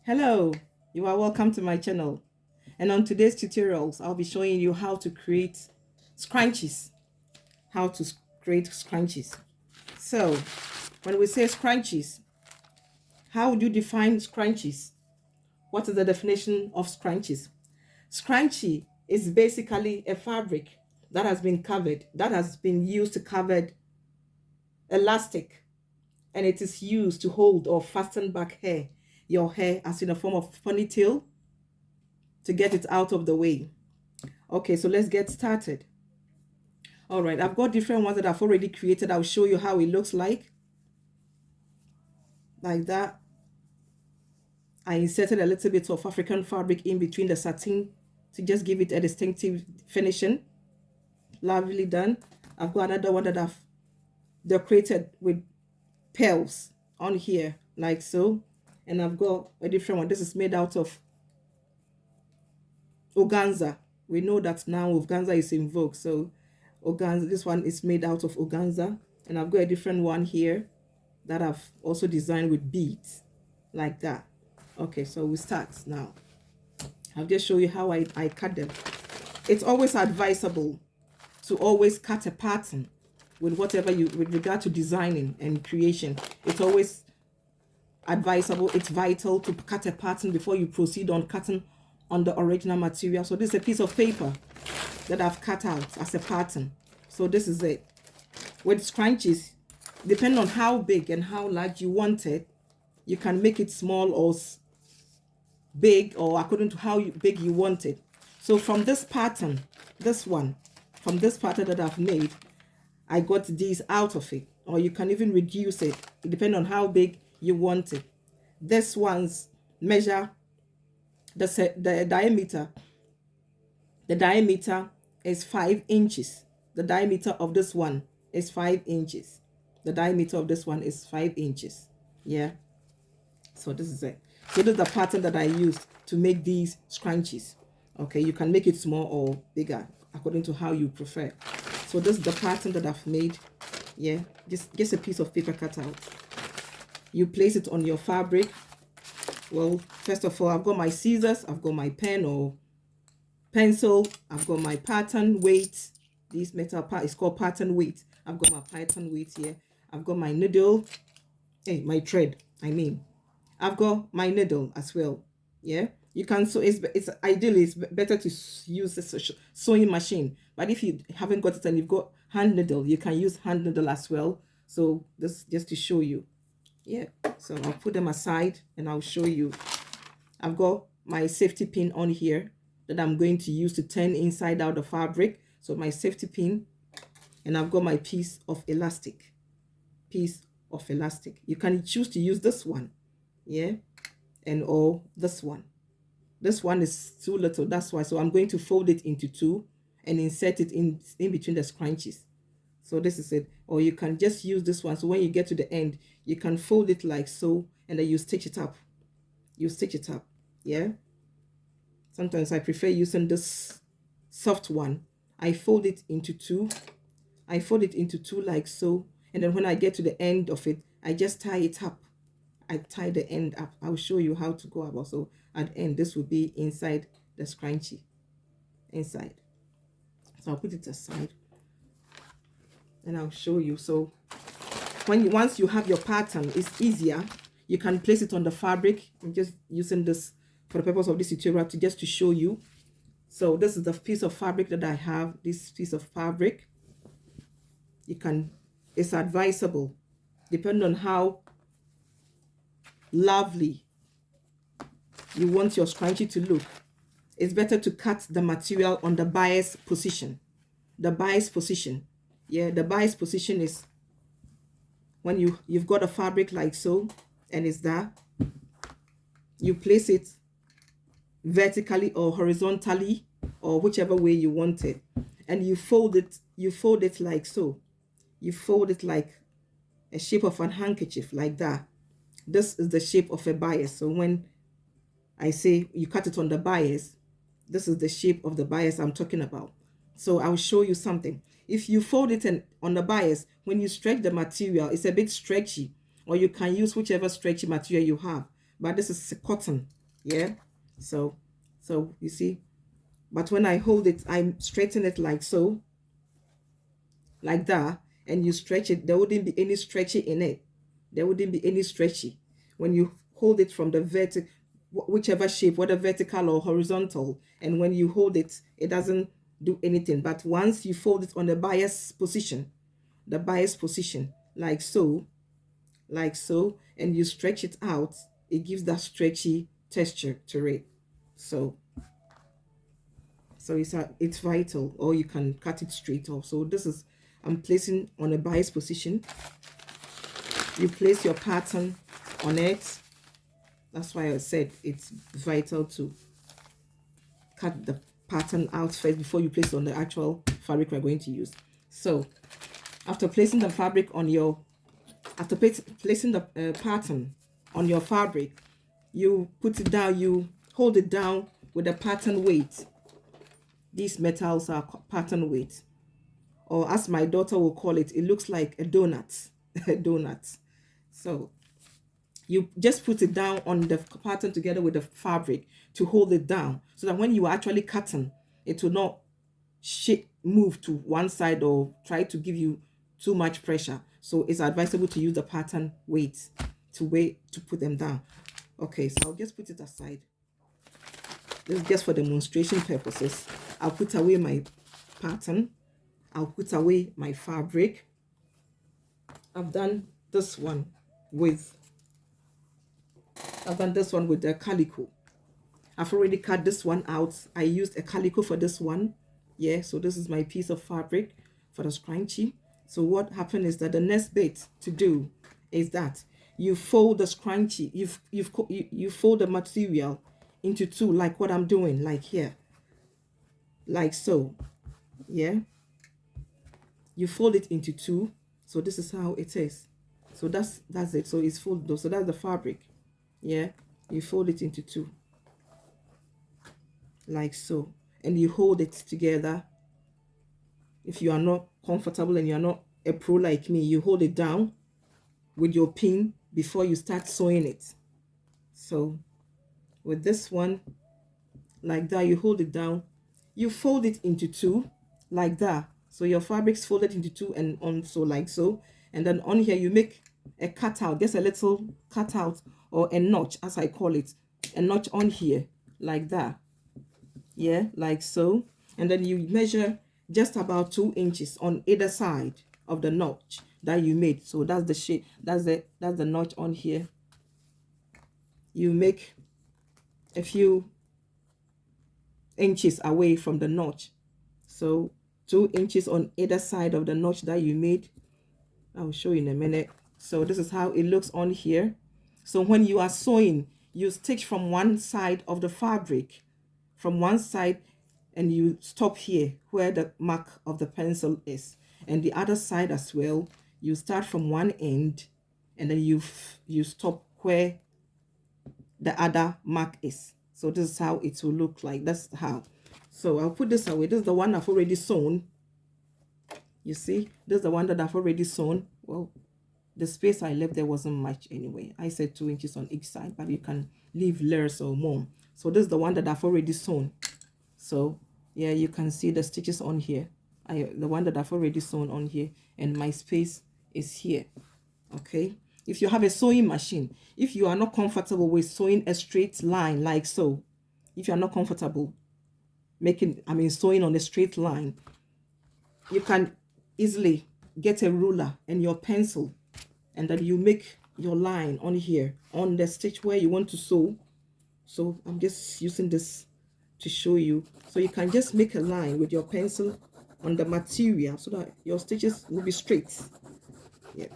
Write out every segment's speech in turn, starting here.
Hello, you are welcome to my channel. And on today's tutorials, I'll be showing you how to create scrunchies. How to create scrunchies. So, when we say scrunchies, how would you define scrunchies? What is the definition of scrunchies? Scrunchie is basically a fabric that has been covered, that has been used to cover elastic, and it is used to hold or fasten back your hair as in a form of ponytail to get it out of the way. Okay, so let's get started. All right, I've got different ones that I've already created. I'll show you how it looks like that. I inserted a little bit of African fabric in between the satin to just give it a distinctive finishing. Lovely done. I've got another one that I've decorated with pearls on here, like so. And I've got a different one. This is made out of organza. We know that now organza is in vogue, so organza, this one is made out of organza. And I've got a different one here that I've also designed with beads, like that. Okay, so we start now. I'll just show you how I cut them. It's always advisable to always cut a pattern with with regard to designing and creation. It's always advisable, it's vital to cut a pattern before you proceed on cutting on the original material. So this is a piece of paper that I've cut out as a pattern. So this is it. With scrunchies, depending on how big and how large you want it, you can make it small or big, or according to how big you want it. So from this pattern, from this pattern that I've made, I got these out of it, or you can even reduce it depending on how big you want it. This one's measure the diameter. The diameter is 5 inches. The diameter of this one is 5 inches. The diameter of this one is 5 inches. Yeah. So this is it. So this is the pattern that I used to make these scrunchies. Okay, you can make it small or bigger according to how you prefer. So this is the pattern that I've made. Yeah, just a piece of paper cut out. You place it on your fabric. Well, first of all, I've got my scissors, I've got my pen or pencil, I've got my pattern weight. This metal part is called pattern weight. I've got my pattern weight here. I've got my needle, my thread, I mean. I've got my needle as well. Yeah, you can sew. It's ideally it's better to use a sewing machine, but if you haven't got it and you've got hand needle, you can use hand needle as well. So this just to show you. Yeah, so I'll put them aside and I'll show you. I've got my safety pin on here that I'm going to use to turn inside out the fabric. So my safety pin, and I've got my piece of elastic. You can choose to use this one, yeah, or this one. This one is too little, that's why. So I'm going to fold it into two and insert it in between the scrunchies. So this is it. Or you can just use this one. So when you get to the end, you can fold it like so, and then you stitch it up. Yeah. Sometimes I prefer using this soft one. I fold it into two. Like so. And then when I get to the end of it, I just tie it up. I tie the end up. I'll show you how to go about. So at the end, this will be inside the scrunchie. Inside. So I'll put it aside. And I'll show you. So once you have your pattern, it's easier. You can place it on the fabric. I'm just using this for the purpose of this tutorial to show you. So this is the piece of fabric that I have. This piece of fabric. It's advisable, depending on how lovely you want your scrunchie to look. It's better to cut the material on the bias position. The bias position. Yeah, the bias position is when you've got a fabric like so, and it's there. You place it vertically or horizontally, or whichever way you want it, and you fold it like so. You fold it like a shape of a handkerchief, like that. This is the shape of a bias. So when I say you cut it on the bias, this is the shape of the bias I'm talking about. So I'll show you something. If you fold it on the bias, when you stretch the material, it's a bit stretchy, or you can use whichever stretchy material you have. but this is cotton. Yeah. So you see, but when I hold it, I straighten it like so, like that, and you stretch it, there wouldn't be any stretchy in it. There wouldn't be any stretchy when you hold it from the whichever shape, whether vertical or horizontal, and when you hold it, it doesn't do anything. But once you fold it on the bias position, like so, and you stretch it out, it gives that stretchy texture to it. So it's vital, or you can cut it straight off. So this is, I'm placing on a bias position. You place your pattern on it. That's why I said it's vital to cut the pattern out first before you place it on the actual fabric we're going to use. So after placing the fabric on your, placing the pattern on your fabric, you put it down, you hold it down with a pattern weight. These metals are pattern weight, or as my daughter will call it, it looks like a donut. A donut. So you just put it down on the pattern together with the fabric to hold it down, so that when you are actually cutting, it will not move to one side or try to give you too much pressure. So it's advisable to use the pattern weight to put them down. Okay, so I'll just put it aside. This is just for demonstration purposes. I'll put away my pattern. I'll put away my fabric. I've done this one with the calico. I've already cut this one out. I used a calico for this one. Yeah, so this is my piece of fabric for the scrunchie. So what happened is that the next bit to do is that you fold the scrunchie. You fold the material into two, like what I'm doing, like here, like so. Yeah, you fold it into two. So this is how it is. So that's it. So it's folded. So that's the fabric. Yeah, you fold it into two, like so, and you hold it together. If you are not comfortable and you are not a pro like me, you hold it down with your pin before you start sewing it. So with this one, like that, you hold it down, you fold it into two, like that. So your fabric's folded into two, and also like so. And then on here you make a cutout, just a little cutout, or a notch, as I call it, a notch on here, like that. Yeah, like so. And then you measure just about 2 inches on either side of the notch that you made. So that's the shape, that's the notch on here. You make a few inches away from the notch. So 2 inches on either side of the notch that you made. I'll show you in a minute. So this is how it looks on here. So when you are sewing, you stitch from one side of the fabric, from one side, and you stop here where the mark of the pencil is, and the other side as well. You start from one end, and then you stop where the other mark is. So this is how it will look like. That's how. So I'll put this away. This is the one I've already sewn. You see, this is the one that I've already sewn. Well, the space I left there wasn't much anyway. I said 2 inches on each side, but you can leave less or more. So this is the one that I've already sewn. So yeah, you can see the stitches on here. The one that I've already sewn on here, and my space is here. Okay, if you have a sewing machine, if you are not comfortable with sewing a straight line like so, if you are not comfortable sewing on a straight line, you can easily get a ruler and your pencil, and then you make your line on here on the stitch where you want to sew. So I'm just using this to show you. So you can just make a line with your pencil on the material so that your stitches will be straight. Yeah.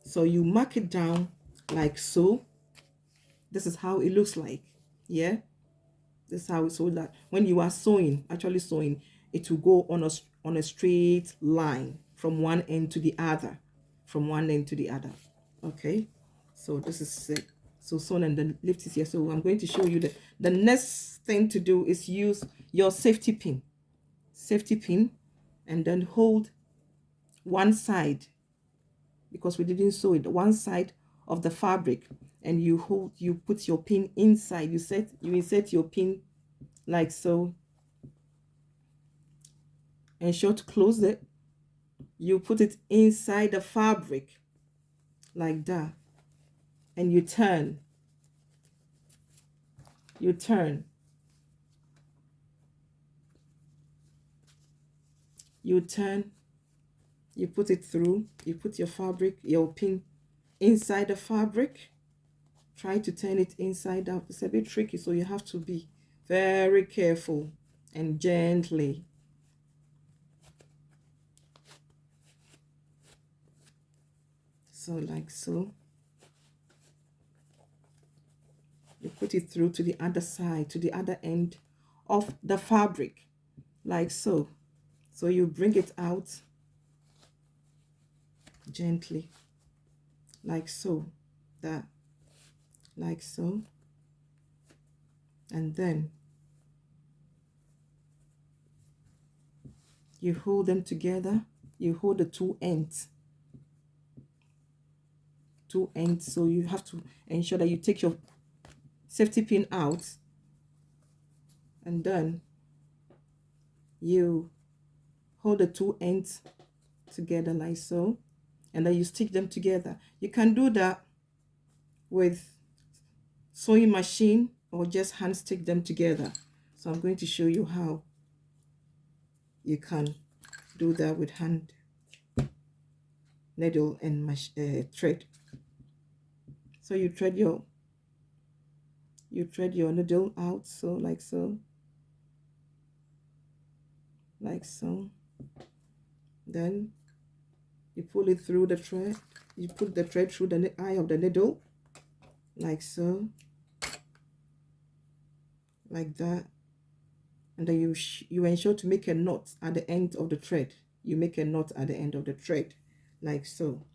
So you mark it down like so. This is how it looks like. Yeah. This is how it's, so that when you are sewing, actually sewing, it will go on a straight line from one end to the other. From one end to the other. Okay. So this is it. So sewn, and then lift is here. So I'm going to show you the next thing to do is use your safety pin. Safety pin, and then hold one side, because we didn't sew it, one side of the fabric, and you put your pin inside. You insert your pin like so. Ensure to close it. You put it inside the fabric like that, and you turn. You turn. You turn. You put it through. You put your fabric, your pin inside the fabric. Try to turn it inside out. It's a bit tricky, so you have to be very careful and gently. So like so. You put it through to the other side, to the other end of the fabric, like so. So you bring it out gently, like so, that, like so. And then you hold them together. You hold the two ends. So you have to ensure that you take your safety pin out, and then you hold the two ends together like so, and then you stick them together. You can do that with sewing machine or just hand stick them together. So I'm going to show you how you can do that with hand needle and thread. So you thread your needle out, so like so, like so. Then you pull it through the thread. You put the thread through the eye of the needle, like so, like that. And then you ensure to make a knot at the end of the thread. You make a knot at the end of the thread, like so.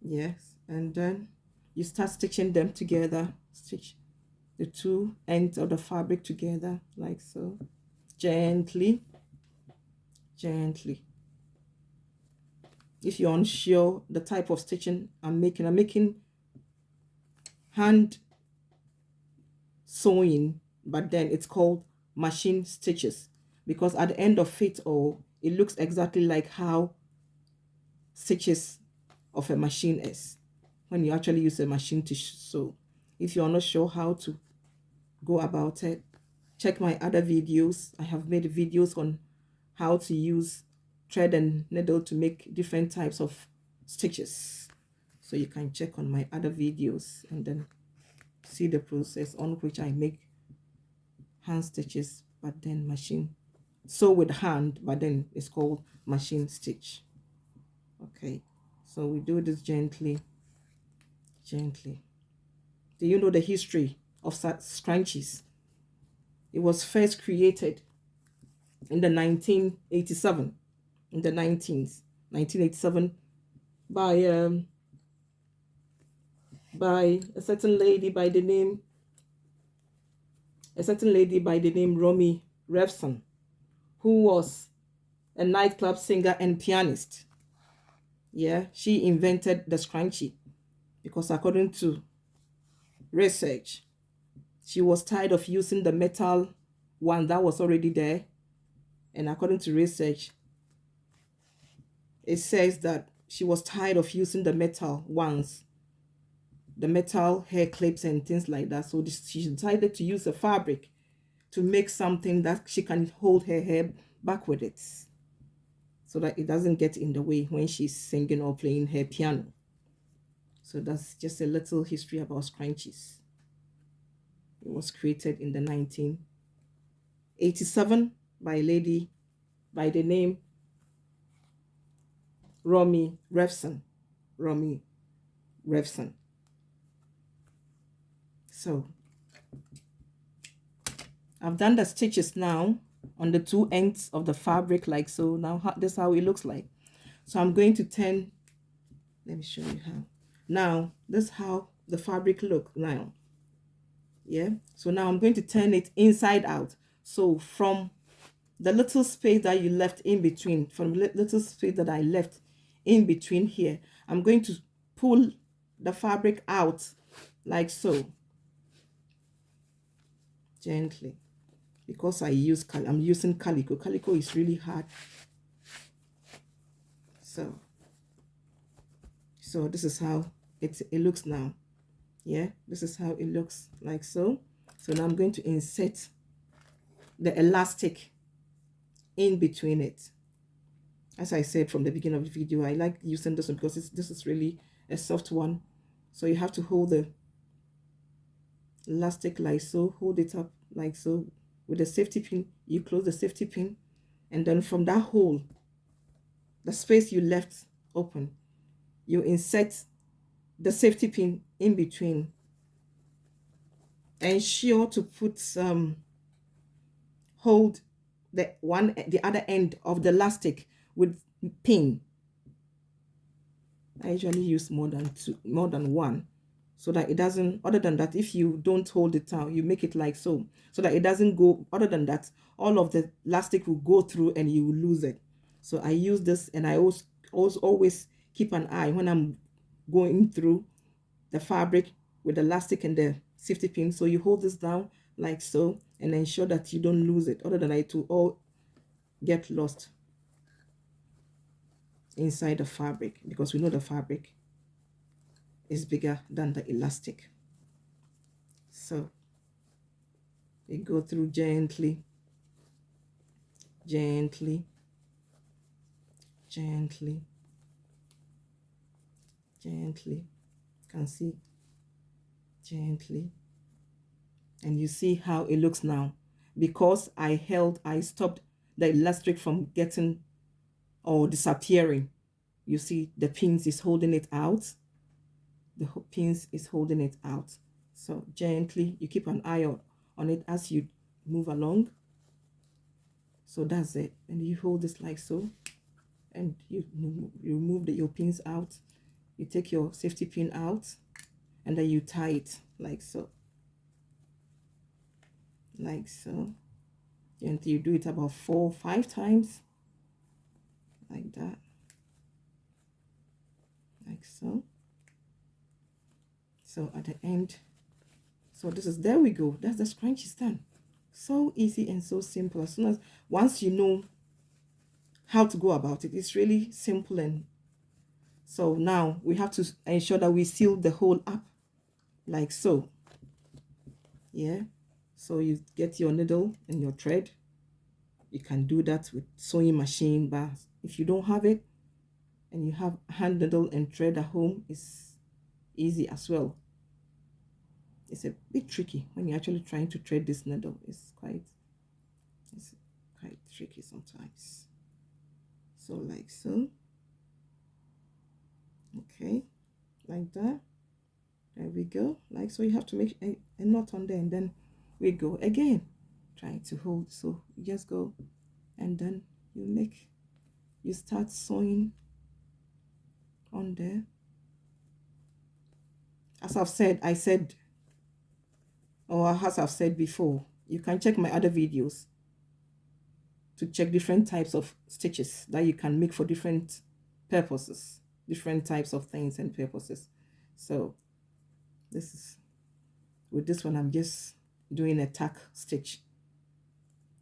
Yes, and then you start stitching them together. Stitch the two ends of the fabric together, like so, gently, gently. If you're unsure the type of stitching I'm making hand sewing, but then it's called machine stitches, because at the end of it all, it looks exactly like how stitches of a machine is when you actually use a machine to sew. If you're not sure how to go about it, check my other videos. I have made videos on how to use thread and needle to make different types of stitches, so you can check on my other videos and then see the process on which I make hand stitches, but then machine sew with hand, but then it's called machine stitch. Okay, so we do this gently, gently. Do you know the history of scrunchies? It was first created in the 1987, in the 1987, by a certain lady by the name Romy Revson, who was a nightclub singer and pianist. Yeah, she invented the scrunchie because, according to research, she was tired of using the metal one that was already there. And according to research, it says that she was tired of using the metal ones, the metal hair clips and things like that. So she decided to use a fabric to make something that she can hold her hair back with it, so that it doesn't get in the way when she's singing or playing her piano. So that's just a little history about scrunchies. It was created in the 1987 by a lady by the name Romy Revson. Romy Revson. So I've done the stitches now on the two ends of the fabric like so. Now this is how it looks like. So I'm going to turn, let me show you how. Now this is how the fabric look now. Yeah, so now I'm going to turn it inside out. So from the little space that you left in between, from the little space that I left in between here, I'm going to pull the fabric out like so, gently, because I'm using calico. Calico is really hard. So this is how it looks now. Yeah, this is how it looks, like so. So now I'm going to insert the elastic in between it. As I said from the beginning of the video, I like using this one because this is really a soft one. So you have to hold the elastic like so, hold it up like so. With the safety pin, you close the safety pin, and then from that hole, the space you left open, you insert the safety pin in between. Ensure to put hold the other end of the elastic with pin. I usually use more than one, so that it doesn't, other than that, if you don't hold it down, you make it like so that it doesn't go, other than that, all of the elastic will go through and you will lose it. So I use this, and I always keep an eye when I'm going through the fabric with the elastic and the safety pin. So you hold this down like so and ensure that you don't lose it, other than that it will all get lost inside the fabric, because we know the fabric is bigger than the elastic. So we go through gently, gently, gently, gently. You can see, gently. And you see how it looks now. Because I stopped the elastic from getting or disappearing. You see the pins is holding it out. The pins is holding it out. So gently, you keep an eye on it as you move along. So that's it. And you hold this like so, and you remove your pins out. You take your safety pin out, and then you tie it like so, like so. And you do it about 4 or 5 times, like that, like so. So at the end, so this is, there we go. That's the scrunchies done. So easy and so simple. As soon as, once you know how to go about it, it's really simple. And so now we have to ensure that we seal the hole up like so. Yeah, so you get your needle and your thread. You can do that with sewing machine, but if you don't have it and you have hand needle and thread at home, it's easy as well. It's a bit tricky when you're actually trying to thread this needle. It's quite tricky sometimes. So like so. Okay, like that. There we go. Like so, you have to make a knot on there, and then we go again, trying to hold. So you just go, and then you start sewing on there. As I've said, as I've said before, you can check my other videos to check different types of stitches that you can make for different purposes, different types of things and purposes. So this is, with this one, I'm just doing a tack stitch.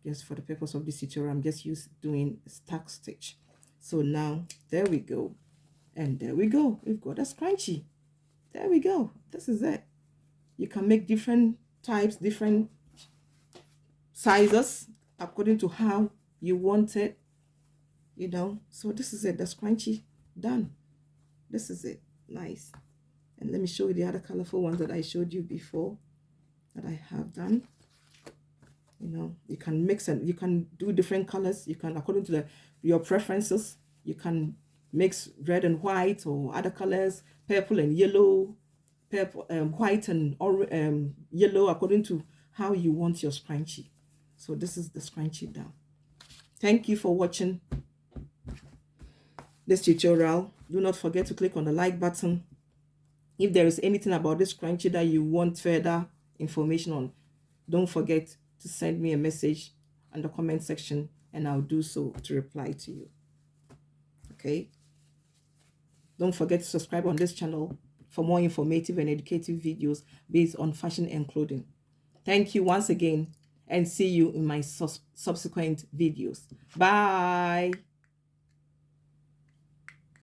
Just for the purpose of this tutorial, I'm just doing a tack stitch. So now, there we go. And there we go. We've got a scrunchie. There we go. This is it. You can make different types, different sizes according to how you want it, you know. So this is it, the scrunchie done. This is it. Nice. And let me show you the other colorful ones that I showed you before that I have done. You know, you can mix and you can do different colors. You can, according to your preferences, you can mix red and white or other colors, purple and yellow, white and yellow, according to how you want your scrunchie. So this is the scrunchie down. Thank you for watching this tutorial. Do not forget to click on the like button. If there is anything about this scrunchie that you want further information on, don't forget to send me a message in the comment section, and I'll do so to reply to you. Okay? Don't forget to subscribe on this channel for more informative and educative videos based on fashion and clothing. Thank you once again, and see you in my subsequent videos. Bye.